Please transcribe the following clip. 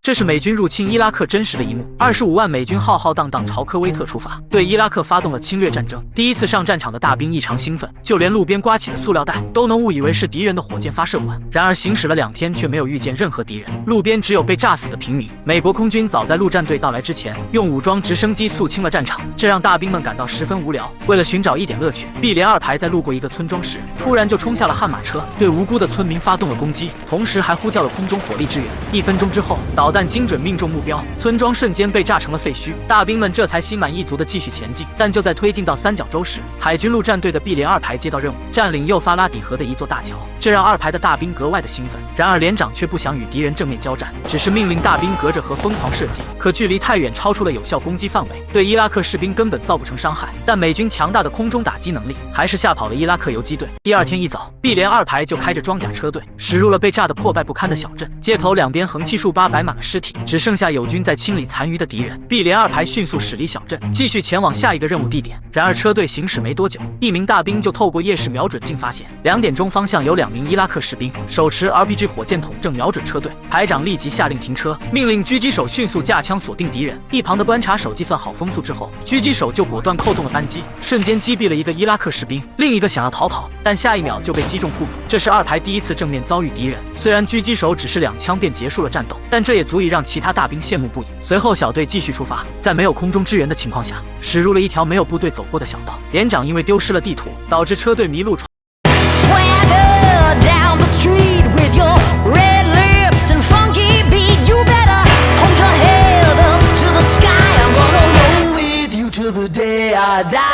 这是美军入侵伊拉克真实的一幕。25万美军浩浩荡荡朝科威特出发，对伊拉克发动了侵略战争。第一次上战场的大兵异常兴奋，就连路边刮起的塑料袋都能误以为是敌人的火箭发射管。然而行驶了2天，却没有遇见任何敌人，路边只有被炸死的平民。美国空军早在陆战队到来之前，用武装直升机肃清了战场，这让大兵们感到十分无聊。为了寻找一点乐趣，毕连2排在路过一个村庄时，突然就冲下了悍马车，对无辜的村民发动了攻击，同时还呼叫了空中火力支援。1分钟之后，导弹精准命中目标，村庄瞬间被炸成了废墟。大兵们这才心满意足地继续前进。但就在推进到三角洲时，海军陆战队的毕连2排接到任务，占领幼发拉底河的一座大桥，这让2排的大兵格外的兴奋。然而连长却不想与敌人正面交战，只是命令大兵隔着河疯狂射击，可距离太远，超出了有效攻击范围，对伊拉克士兵根本造不成伤害。但美军强大的空中打击能力，还是吓跑了伊拉克游击队。第2天一早，毕连2排就开着装甲车队驶入了被炸得破败不堪的小镇，街头两边横七竖八摆满了尸体，只剩下友军在清理残余的敌人。毕连2排迅速驶离小镇，继续前往下一个任务地点。然而车队行驶没多久，一名大兵就透过夜视瞄准镜发现2点钟方向有2名伊拉克士兵手持 RPG 火箭筒正瞄准车队。排长立即下令停车，命令狙击手迅速架枪锁定敌人。一旁的观察手计算好风速之后，狙击手就果断扣动了扳机，瞬间击毙了一个伊拉克士兵，另一个想要逃跑，但下一秒就被击中腹部。这是2排第一次正面遭遇敌人，虽然狙击手只是2枪便结束了战斗，但这也足以让其他大兵羡慕不已。随后小队继续出发，在没有空中支援的情况下，驶入了一条没有部队走过的小道。连长因为丢失了地图，导致车队迷路。The day I die.